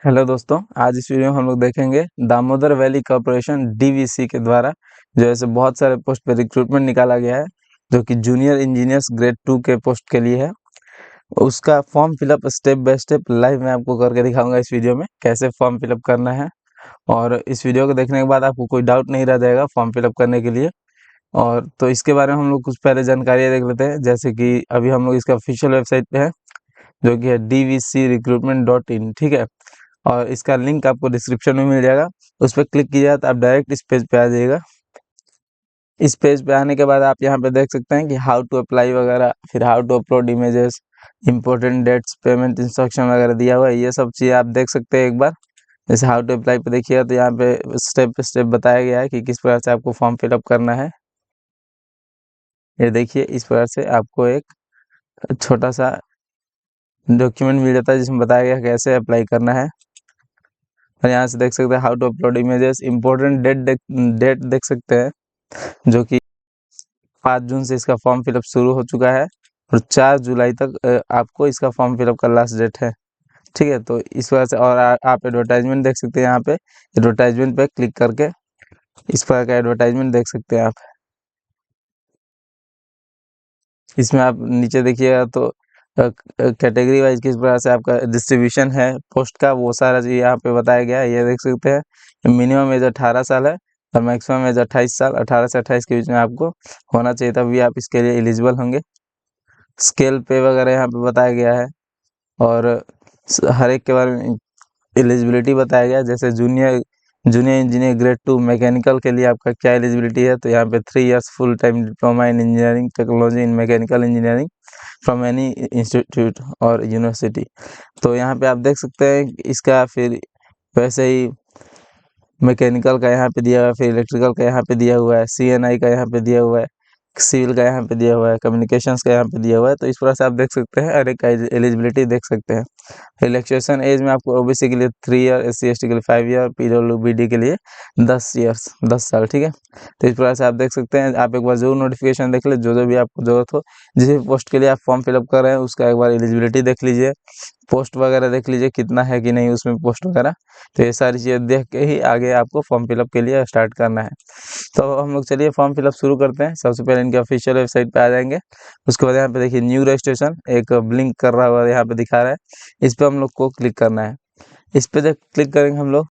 Hello दोस्तों, आज इस वीडियो में हम लोग देखेंगे दामोदर वैली कॉर्पोरेशन डीवीसी के द्वारा जो ऐसे बहुत सारे पोस्ट पे रिक्रूटमेंट निकाला गया है, जो कि जूनियर इंजीनियर्स ग्रेड 2 के पोस्ट के लिए है। उसका form fill up step by step live मैं आपको करके दिखाऊंगा इस वीडियो में कैसे फॉर्म फिलअप करना है। और इस वीडियो को देखने के बाद आपको कोई डाउट नहीं रह जाएगा फॉर्म फिलअप करने के लिए। और तो इसके बारे में हम लोग कुछ पहले जानकारियाँ देख लेते हैं, जैसे कि अभी हम लोग इसका ऑफिशियल वेबसाइट पे है, जो कि है dvcrecruitment.in, ठीक है। और इसका लिंक आपको डिस्क्रिप्शन में मिल जाएगा, उस पर क्लिक कीजिएगा तो आप डायरेक्ट इस पेज पे आ जाइएगा। इस पेज पे आने के बाद आप यहाँ पे देख सकते हैं कि हाउ टू अप्लाई वगैरह, फिर how to upload images, important dates, payment instruction वगैरह दिया हुआ है। ये सब चीज़ आप देख सकते हैं एक बार। जैसे हाउ टू अप्लाई पे देखिएगा तो यहाँ पे स्टेप बताया गया है कि किस प्रकार से आपको फॉर्म फिलअप करना है। ये देखिए, इस प्रकार से आपको एक छोटा सा डॉक्यूमेंट मिल जाता है जिसमें बताया गया है कैसे अप्लाई करना है। और यहाँ से देख सकते हैं how to upload images, important date देख सकते हैं, जो कि 5 जून से इसका फॉर्म फिलअप शुरू हो चुका है और 4 जुलाई तक आपको इसका फॉर्म फिलअप का लास्ट डेट है, ठीक है। तो इस वजह से और आप एडवर्टाइजमेंट देख सकते हैं, यहाँ पे एडवर्टाइजमेंट पे क्लिक करके इस प्रकार का एडवर्टाइजमेंट देख सकते हैं आप। इसमें आप नीचे देखिएगा तो कैटेगरी वाइज किस प्रकार से आपका डिस्ट्रीब्यूशन है पोस्ट का, वो सारा चीज़ यहाँ पे बताया गया है। ये देख सकते हैं मिनिमम एज 18 साल है और मैक्सिमम एज 28 साल, 18 से 28 के बीच में आपको होना चाहिए, तभी आप इसके लिए एलिजिबल होंगे। स्केल पे वगैरह यहाँ पे बताया गया है और हर एक के बारे में एलिजिबिलिटी बताया गया है। जैसे junior junior engineer grade 2 mechanical के लिए आपका क्या एलिजिबिलिटी है, तो यहाँ पे 3 years full time diploma in engineering technology in mechanical engineering from any institute और यूनिवर्सिटी। तो यहाँ पे आप देख सकते हैं इसका, फिर वैसे ही मैकेनिकल का यहाँ पे दिया हुआ है, फिर इलेक्ट्रिकल का यहाँ पे दिया हुआ है, सीएनआई का यहाँ पे दिया हुआ है, सिविल का यहाँ पे दिया हुआ है, कम्युनिकेशंस का यहाँ पे दिया हुआ है। तो इस प्रकार से आप देख सकते हैं, हर एक का एलिजिबिलिटी देख सकते हैं। रिलैक्सेशन एज में आपको ओबीसी के लिए 3 ईयर, एससी एसटी के लिए 5 ईयर, पीडब्ल्यूबीडी के लिए 10 ईयर्स, 10 साल, ठीक है। तो इस प्रकार से आप देख सकते हैं। आप एक बार जरूर नोटिफिकेशन देख ले, जो जो भी आपको जरूरत हो, जिस भी पोस्ट के लिए आप फॉर्म फिलअप कर रहे हैं उसका एक बार एलिजिबिलिटी देख लीजिए, पोस्ट वगैरह देख लीजिए कितना है कि नहीं उसमें पोस्ट वगैरह। तो ये सारी चीज़ें देख के ही आगे आपको फॉर्म फिलअप के लिए स्टार्ट करना है। तो हम लोग चलिए फॉर्म फिलअप शुरू करते हैं। सबसे पहले इनके ऑफिशियल वेबसाइट पे आ जाएंगे। उसके बाद यहाँ पे देखिए न्यू रजिस्ट्रेशन एक ब्लिंक कर रहा हुआ यहाँ पे दिखा रहा है, इस पे हम लोग को क्लिक करना है। इस पे जब क्लिक करेंगे हम लोग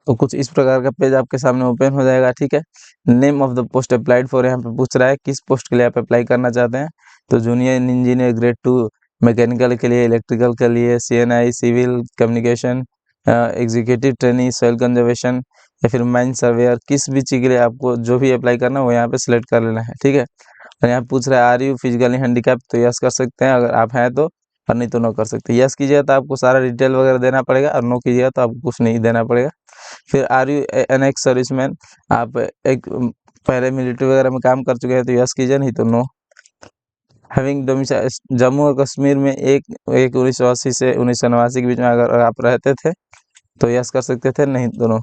तो कुछ इस प्रकार का पेज आपके सामने ओपन हो जाएगा, ठीक है। Name of the post applied for, यहाँ पे पूछ रहा है किस पोस्ट के लिए आप अप्लाई करना चाहते हैं। तो जूनियर इंजीनियर ग्रेड 2 मैकेनिकल के लिए, इलेक्ट्रिकल के लिए, CNI, civil, communication, executive training, soil conservation या फिर माइन सर्वेयर, किस भी चीज़ के लिए आपको जो भी अप्लाई करना है वो यहाँ पे सिलेक्ट कर लेना है, ठीक है। और यहाँ पूछ रहा है आर यू फिजिकली हैंडीकैप, तो यस कर सकते हैं अगर आप हैं तो, और नहीं तो नो कर सकते। यस कीजिएगा तो आपको सारा डिटेल वगैरह देना पड़ेगा और नो कीजिएगा तो आपको कुछ नहीं देना पड़ेगा। फिर are you an ex serviceman, आप एक पहले मिलिट्री वगैरह में काम कर चुके हैं तो यस कीजिए, नहीं तो नो। हैविंग डोमिसाइल जम्मू और कश्मीर में एक 1980 से 1989 के बीच में अगर आप रहते थे तो यस कर सकते थे, नहीं तो नो।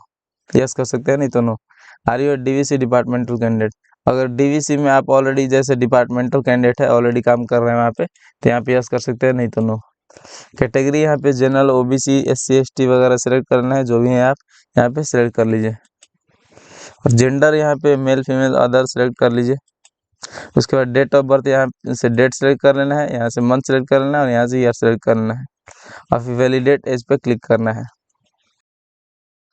यस कर सकते हैं, नहीं तो no. Are you DVC departmental candidate, अगर डीवीसी में आप ऑलरेडी जैसे डिपार्टमेंटल कैंडिडेट है, ऑलरेडी काम कर रहे हैं वहाँ पे, तो यहाँ पे यस कर सकते हैं, नहीं तो नो। कैटेगरी यहाँ पे जनरल, ओबीसी, एससी एसटी वगैरह सेलेक्ट करना है, जो भी है आप यहाँ पे सेलेक्ट कर लीजिए। और जेंडर यहाँ पे मेल फीमेल अदर सेलेक्ट कर लीजिए। उसके बाद डेट ऑफ बर्थ यहाँ से डेट सेलेक्ट कर लेना है, यहाँ से मंथ सेलेक्ट कर लेना है और यहाँ से ईयर सेलेक्ट कर लेना है और फिर वैलिडेट एज पे क्लिक करना है।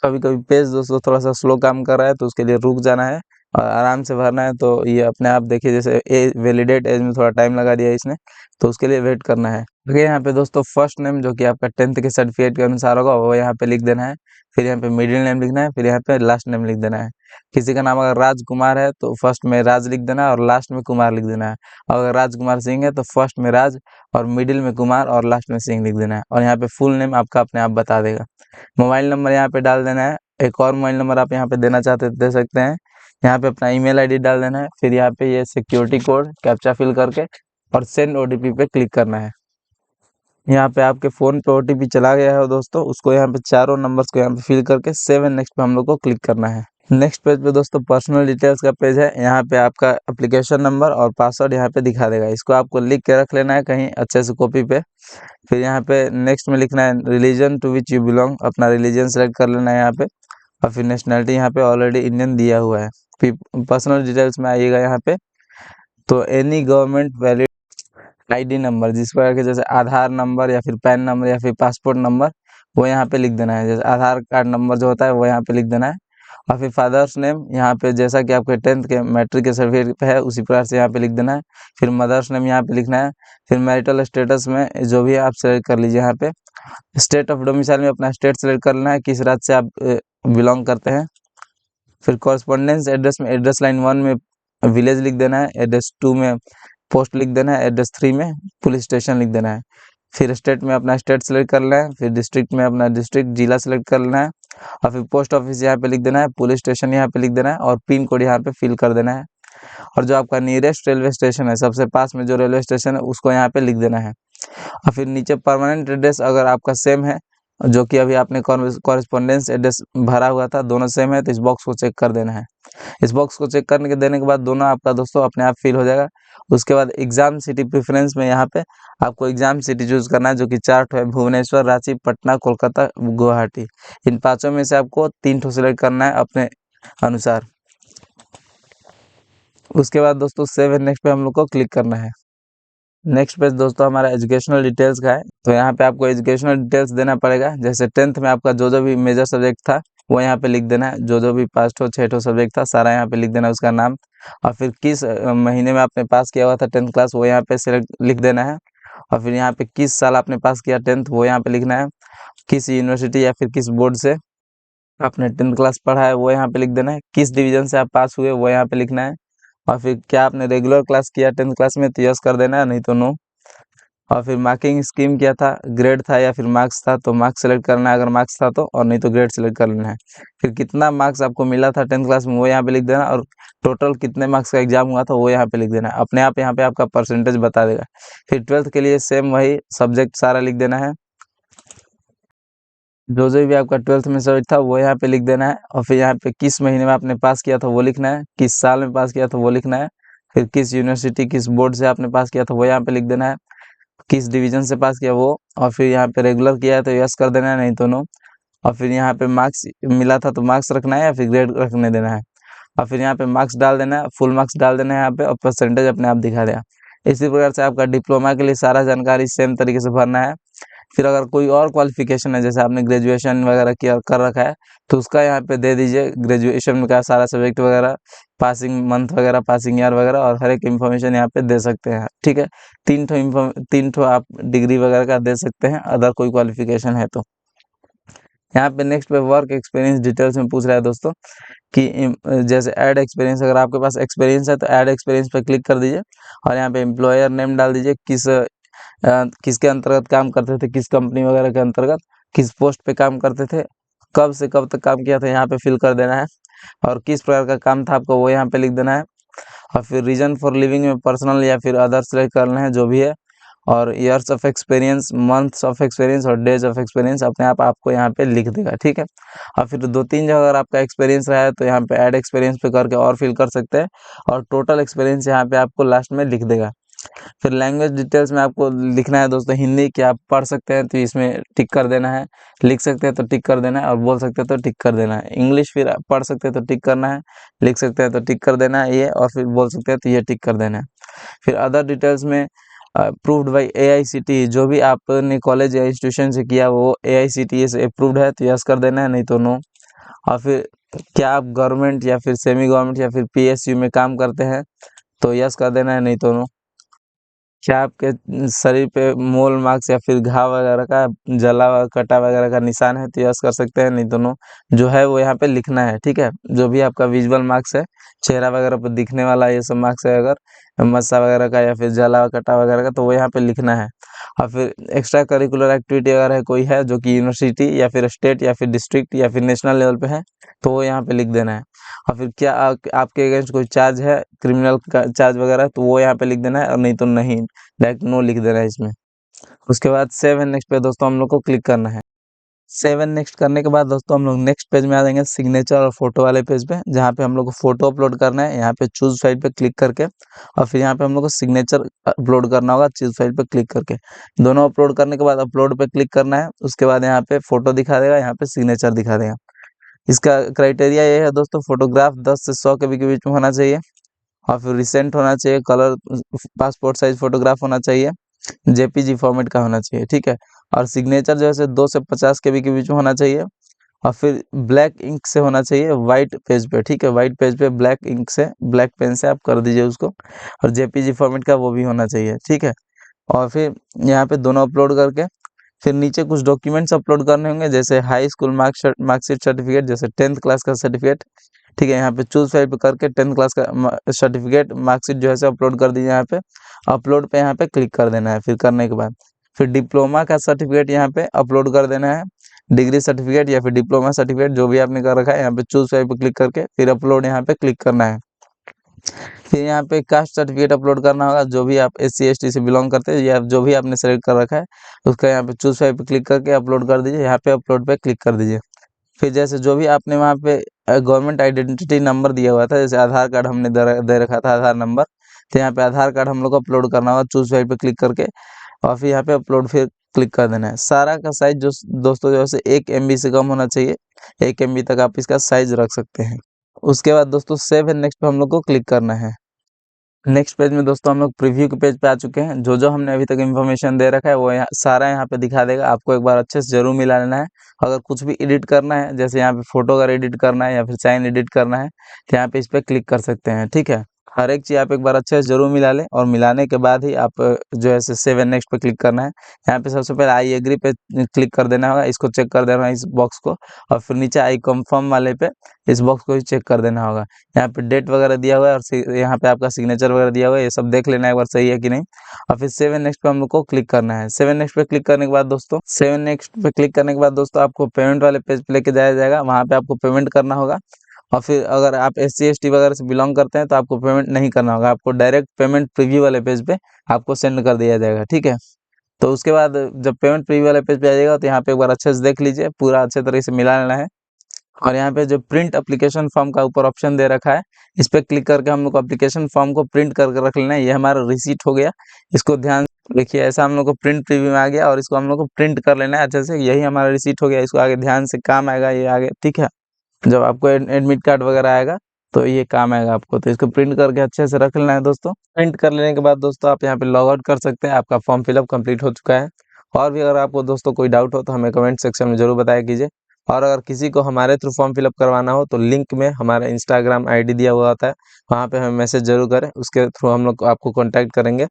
कभी कभी पेज दोस्तों थोड़ा सा स्लो काम कर रहा है तो उसके लिए रुक जाना है और आराम से भरना है। तो ये अपने आप देखिए, जैसे एज वैलिडेट एज में थोड़ा टाइम लगा दिया इसने, तो उसके लिए वेट करना है। देखिए यहाँ पे दोस्तों फर्स्ट नेम जो कि आपका 10th के सर्टिफिकेट के अनुसार होगा वो यहाँ पे लिख देना है, फिर यहाँ पे मिडिल नेम लिखना है, फिर यहाँ पे लास्ट नेम लिख देना है। किसी का नाम अगर राजकुमार है तो फर्स्ट में राज लिख देना है और लास्ट में कुमार लिख देना है। अगर राजकुमार सिंह है तो फर्स्ट में राज और मिडिल में कुमार और लास्ट में सिंह लिख देना है। और यहाँ पे फुल नेम आपका अपने आप बता देगा। मोबाइल नंबर यहाँ पे डाल देना है, एक और मोबाइल नंबर आप यहाँ पे देना चाहते दे सकते हैं। यहाँ पे अपना ईमेल आईडी डाल देना है, फिर यहाँ पे ये सिक्योरिटी कोड कैप्चा फिल करके और सेंड ओटीपी पे क्लिक करना है। यहाँ पे आपके फ़ोन पे ओटीपी चला गया है दोस्तों, उसको यहाँ पे चारों नंबर्स को यहाँ पे फिल करके 7 नेक्स्ट पे हम लोग को क्लिक करना है। नेक्स्ट पेज पे दोस्तों पर्सनल डिटेल्स का पेज है। यहाँ पे आपका एप्लीकेशन नंबर और पासवर्ड यहाँ पे दिखा देगा। इसको आपको लिख के रख लेना है कहीं अच्छे से कॉपी पे। फिर यहाँ पे नेक्स्ट में लिखना है religion to which you belong, अपना रिलीजन सेलेक्ट कर लेना है यहाँ पे। और फिर नेशनलिटी यहाँ पे ऑलरेडी इंडियन दिया हुआ है। फिर पर्सनल डिटेल्स में आइएगा यहाँ पे, तो any government valid ID number, जिस प्रकार के जैसे आधार नंबर या फिर पैन नंबर या फिर पासपोर्ट नंबर, वो यहाँ पे लिख देना है। जैसे आधार कार्ड नंबर जो होता है वो यहाँ पे लिख देना है। और फिर फादर्स नेम यहाँ पे जैसा कि आपके 10th के मैट्रिक के सर्टिफिकेट पे है उसी प्रकार से यहाँ पे लिख देना है। फिर मदर्स नेम यहाँ पे लिखना है। फिर मैरिटल स्टेटस में जो भी है आप सेलेक्ट कर लीजिए। यहाँ पे स्टेट ऑफ डोमिसाइल में अपना स्टेट सेलेक्ट कर लेना है, किस राज्य से आप बिलोंग करते हैं। फिर कॉरस्पॉन्डेंस एड्रेस में एड्रेस लाइन 1 में विलेज लिख देना है, एड्रेस 2 में पोस्ट लिख देना है, एड्रेस 3 में पुलिस स्टेशन लिख देना है। फिर स्टेट में अपना स्टेट सेलेक्ट कर लेना है। फिर डिस्ट्रिक्ट में अपना डिस्ट्रिक्ट जिला सेलेक्ट कर लेना है। और फिर पोस्ट ऑफिस यहाँ पे लिख देना है, पुलिस स्टेशन यहाँ पे लिख देना है और पिन कोड यहाँ पे फिल कर देना है। और जो आपका नियरेस्ट रेलवे स्टेशन है, सबसे पास में जो रेलवे स्टेशन है उसको यहाँ पे लिख देना है। और फिर नीचे परमानेंट एड्रेस अगर आपका सेम है, जो कि अभी आपने कॉरेस्पॉन्डेंस एड्रेस भरा हुआ था, दोनों सेम है तो इस बॉक्स को चेक कर देना है। इस बॉक्स को चेक करने के देने के बाद दोनों आपका दोस्तों अपने आप फिल हो जाएगा। उसके बाद एग्जाम सिटी प्रेफरेंस में यहाँ पे आपको एग्जाम सिटी चूज करना है, जो कि 4 ठो है, भुवनेश्वर, रांची, पटना, कोलकाता, गुवाहाटी। इन पांचों में से आपको 3 ठो सिलेक्ट करना है अपने अनुसार। उसके बाद दोस्तों सेव एंड नेक्स्ट पे हम लोग को क्लिक करना है। नेक्स्ट पेज दोस्तों हमारा एजुकेशनल डिटेल्स का है। तो यहाँ पे आपको एजुकेशनल डिटेल्स देना पड़ेगा। जैसे 10th में आपका जो भी मेजर सब्जेक्ट था वो यहाँ पे लिख देना है। जो भी 5 ठो 6 ठो सब्जेक्ट था सारा यहाँ पे लिख देना है उसका नाम। और फिर किस महीने में आपने पास किया हुआ था 10th क्लास वो यहाँ पे सिलेक्ट लिख देना है। और फिर यहाँ पे किस साल आपने पास किया 10th वो यहाँ पे लिखना है। किस यूनिवर्सिटी या फिर किस बोर्ड से आपने 10th क्लास पढ़ा है वो यहाँ पे लिख देना है। किस डिवीजन से आप पास हुए वो यहाँ पे लिखना है। और फिर क्या आपने रेगुलर क्लास किया 10th क्लास में तो यस कर देना है, नहीं तो नो। और फिर मार्किंग स्कीम क्या था, ग्रेड था या फिर मार्क्स था, तो मार्क्स सेलेक्ट करना है अगर मार्क्स था तो, और नहीं तो ग्रेड सेलेक्ट कर लेना है। फिर कितना मार्क्स आपको मिला था 10th क्लास में वो यहाँ पे लिख देना, और टोटल कितने मार्क्स का एग्जाम हुआ था वो यहाँ पे लिख देना है। अपने आप यहाँ पे आपका परसेंटेज बता देगा। फिर 12th के लिए सेम वही सब्जेक्ट सारा लिख देना है। जो भी आपका 12th में सब्जेक्ट था वो यहाँ पे लिख देना है। और फिर यहाँ पे किस महीने में आपने पास किया था वो लिखना है, किस साल में पास किया था वो लिखना है। फिर किस यूनिवर्सिटी किस बोर्ड से आपने पास किया था वो यहाँ पे लिख देना है। किस डिवीजन से पास किया वो, और फिर यहाँ पे रेगुलर किया है तो यस कर देना है, नहीं तो नो। और फिर यहाँ पे मार्क्स मिला था तो मार्क्स रखना है या फिर ग्रेड रखने देना है। और फिर यहाँ पे मार्क्स डाल देना है, फुल मार्क्स डाल देना है यहाँ पे, और परसेंटेज अपने आप दिखा देगा। इसी प्रकार से आपका डिप्लोमा के लिए सारा जानकारी सेम तरीके से भरना है। फिर अगर कोई और क्वालिफिकेशन है, जैसे आपने ग्रेजुएशन वगैरह किया कर रखा है, तो उसका यहाँ पे दे दीजिए ग्रेजुएशन का सारा सब्जेक्ट वगैरह, पासिंग मंथ वगैरह, पासिंग ईयर वगैरह, और हर एक इन्फॉर्मेशन यहाँ पे दे सकते हैं। ठीक है, 3 ठो आप डिग्री वगैरह का दे सकते हैं अदर कोई क्वालिफिकेशन है तो। यहाँ पे नेक्स्ट पे वर्क एक्सपीरियंस डिटेल्स में पूछ रहा है दोस्तों कि जैसे ऐड एक्सपीरियंस, अगर आपके पास एक्सपीरियंस है तो ऐड एक्सपीरियंस पे क्लिक कर दीजिए। और यहाँ पे एम्प्लॉयर नेम डाल दीजिए, किसके अंतर्गत काम करते थे, किस कंपनी वगैरह के अंतर्गत, किस पोस्ट पे काम करते थे, कब से कब तक काम किया था यहाँ पे फिल कर देना है। और किस प्रकार का काम था आपका वो यहाँ पे लिख देना है। और फिर रीजन फॉर लिविंग में पर्सनल या फिर अदर सेलेक्ट करना है जो भी है। और years of experience, months of experience और डेज ऑफ एक्सपीरियंस अपने आप आपको यहाँ पे लिख देगा। ठीक है, और फिर 2-3 जगह अगर आपका एक्सपीरियंस रहा है तो यहाँ पे ऐड एक्सपीरियंस पे करके और फिल कर सकते हैं, और टोटल एक्सपीरियंस यहाँ पे आपको लास्ट में लिख देगा। फिर लैंग्वेज डिटेल्स में आपको लिखना है दोस्तों हिंदी, कि आप पढ़ सकते हैं तो इसमें टिक कर देना है, लिख सकते हैं तो टिक कर देना है, और बोल सकते हैं तो टिक कर देना है। इंग्लिश फिर आप पढ़ सकते हैं तो टिक करना है, लिख सकते हैं तो टिक कर देना है ये, और फिर बोल सकते हैं तो ये टिक कर देना है। फिर अदर डिटेल्स में अप्रूव्ड बाई AICTE, जो भी आपने कॉलेज या इंस्टीट्यूशन से किया वो AICTE से अप्रूव्ड है तो यस कर देना है, नहीं तो नो। और फिर क्या आप गवर्नमेंट या फिर सेमी गवर्नमेंट या फिर PSU में काम करते हैं तो यस कर देना है, नहीं तो नो। क्या आपके शरीर पे मोल मार्क्स या फिर घाव वगैरह का, जला कटा वगैरह का निशान है तो यस कर सकते हैं, नहीं तो नो। जो है वो यहाँ पे लिखना है। ठीक है, जो भी आपका विजुअल मार्क्स है, चेहरा वगैरह पर दिखने वाला ये सब मार्क्स है, अगर मस्सा वगैरह का या फिर जला कटा वगैरह का, तो वो यहाँ पे लिखना है। और फिर एक्स्ट्रा करिकुलर एक्टिविटी अगर है कोई है जो कि यूनिवर्सिटी या फिर स्टेट या फिर डिस्ट्रिक्ट या फिर नेशनल लेवल पे है तो वो यहाँ पे लिख देना है। और फिर क्या आपके अगेंस्ट कोई चार्ज है, क्रिमिनल का चार्ज वगैरह, तो वो यहाँ पे लिख देना है, और नहीं तो नहीं, डायरेक्ट नो लिख देना है इसमें। उसके बाद सेव एंड नेक्स्ट पे दोस्तों हम लोग को क्लिक करना है। सेव एंड नेक्स्ट करने के बाद दोस्तों हम लोग नेक्स्ट पेज में आ जाएंगे, सिग्नेचर और फोटो वाले पेज पे, जहाँ पे हम लोग को फोटो अपलोड करना है। यहाँ पे चूज फाइल पे क्लिक करके और फिर यहाँ पे हम लोग को सिग्नेचर अपलोड करना होगा, चूज फाइल पे क्लिक करके। दोनों अपलोड करने के बाद अपलोड पे क्लिक करना है। उसके बाद यहाँ पे फोटो दिखा देगा, यहाँ पे सिग्नेचर दिखा देगा। इसका क्राइटेरिया ये है दोस्तों, फोटोग्राफ 10 से 100 के बीच में होना चाहिए और फिर रिसेंट होना चाहिए, कलर पासपोर्ट साइज फोटोग्राफ होना चाहिए, जेपीजी फॉर्मेट का होना चाहिए, ठीक है। और सिग्नेचर जो है 2 से 50 के बीच में होना चाहिए और फिर ब्लैक इंक से होना चाहिए व्हाइट पेज पे, ठीक है। व्हाइट पेज पे ब्लैक इंक से, ब्लैक पेन से आप कर दीजिए उसको, और जेपीजी फॉर्मेट का वो भी होना चाहिए, ठीक है। और फिर यहाँ पे दोनों अपलोड करके फिर नीचे कुछ डॉक्यूमेंट्स अपलोड करने होंगे, जैसे हाई स्कूल मार्कशीट सर्टिफिकेट, जैसे 10th क्लास का सर्टिफिकेट, ठीक है। यहाँ पे चूज फाइल पे करके 10th क्लास का सर्टिफिकेट मार्कशीट जो है अपलोड कर दीजिए। यहाँ पे अपलोड पे यहाँ पे क्लिक कर देना है। फिर करने के बाद फिर डिप्लोमा का सर्टिफिकेट यहाँ पे अपलोड कर देना है, डिग्री सर्टिफिकेट या फिर डिप्लोमा सर्टिफिकेट जो भी आपने कर रखा है। यहाँ पे चूज फाइल पे क्लिक करके फिर अपलोड यहाँ पे क्लिक करना है। फिर यहाँ पे कास्ट सर्टिफिकेट अपलोड करना होगा, जो भी आप SC ST से बिलोंग करते हैं या जो भी आपने सेलेक्ट कर रखा है उसका यहाँ पे चूज फाइल पे क्लिक करके अपलोड कर दीजिए। यहाँ पे अपलोड पे क्लिक कर दीजिए। फिर जैसे जो भी आपने वहाँ पे गवर्नमेंट आइडेंटिटी नंबर दिया हुआ था, जैसे आधार कार्ड हमने दे रखा था आधार नंबर, तो यहाँ पे आधार कार्ड हम लोग को अपलोड करना होगा चूज फाइल पे क्लिक करके और फिर यहाँ पे अपलोड फिर क्लिक कर देना है। सारा का साइज जो दोस्तों जो है 1 MB से कम होना चाहिए, 1 MB तक आप इसका साइज रख सकते हैं। उसके बाद दोस्तों सेव एंड नेक्स्ट पे हम लोग को क्लिक करना है। नेक्स्ट पेज में दोस्तों हम लोग प्रीव्यू के पेज पे आ चुके हैं। जो जो हमने अभी तक इन्फॉर्मेशन दे रखा है वो यहाँ सारा यहाँ पे दिखा देगा। आपको एक बार अच्छे से जरूर मिला लेना है। अगर कुछ भी एडिट करना है, जैसे यहाँ पे फोटो का एडिट करना है या फिर साइन एडिट करना है, तो यहाँ पे इस पे क्लिक कर सकते हैं, ठीक है। हर एक चीज़ आप एक बार अच्छे से जरूर मिला लें और मिलाने के बाद ही आप जो है सेव एंड नेक्स्ट पे क्लिक करना है। यहाँ पे सबसे पहले आई एग्री पे क्लिक कर देना होगा, इसको चेक कर देना है इस बॉक्स को, और फिर नीचे आई कंफर्म वाले पे इस बॉक्स को ही चेक कर देना होगा। यहाँ पे डेट वगैरह दिया हुआ है और यहाँ पे आपका सिग्नेचर वगैरह दिया हुआ है, ये सब देख लेना एक बार सही है कि नहीं। और फिर सेव एंड नेक्स्ट पे हम लोग को क्लिक करना है। सेव एंड नेक्स्ट पे क्लिक करने के बाद दोस्तों आपको पेमेंट वाले पेज पे लेके जाया जाएगा। वहाँ पे आपको पेमेंट करना होगा और फिर अगर आप SC ST वगैरह से बिलोंग करते हैं तो आपको पेमेंट नहीं करना होगा, आपको डायरेक्ट पेमेंट प्रीव्यू वाले पेज पे आपको सेंड कर दिया जाएगा, ठीक है। तो उसके बाद जब पेमेंट प्रीव्यू वाले पेज पे आ जाएगा तो यहाँ पे एक बार अच्छे से देख लीजिए, पूरा अच्छे तरीके से मिला लेना है। और यहाँ पे जो प्रिंट एप्लीकेशन फॉर्म का ऊपर ऑप्शन दे रखा है, इस पे क्लिक करके हम लोग को एप्लीकेशन फॉर्म को प्रिंट करके रख लेना है। ये हमारा रिसीट हो गया, इसको ध्यान देखिए। ऐसा हम लोग को प्रिंट प्रीव्यू में आ गया और इसको हम लोग को प्रिंट कर लेना है अच्छे से। यही हमारा रिसीट हो गया, इसको आगे ध्यान से काम आएगा ये आगे, ठीक है। जब आपको एडमिट कार्ड वगैरह आएगा तो ये काम आएगा आपको, तो इसको प्रिंट करके अच्छे से रख लेना है दोस्तों। प्रिंट कर लेने के बाद दोस्तों आप यहाँ पे लॉग आउट कर सकते हैं, आपका फॉर्म फिलअप कंप्लीट हो चुका है। और भी अगर आपको दोस्तों कोई डाउट हो तो हमें कमेंट सेक्शन में जरूर बताया कीजिए। और अगर किसी को हमारे थ्रू फॉर्म फिलअप करवाना हो तो लिंक में हमारा Instagram ID दिया हुआ होता है, वहाँ पे हमें मैसेज जरूर करें, उसके थ्रू हम लोग आपको कॉन्टैक्ट करेंगे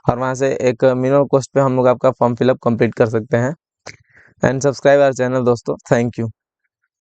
और वहाँ से एक मिनिमम कॉस्ट पे हम लोग आपका फॉर्म फिलअप कंप्लीट कर सकते हैं। एंड सब्सक्राइब आवर चैनल दोस्तों, थैंक यू।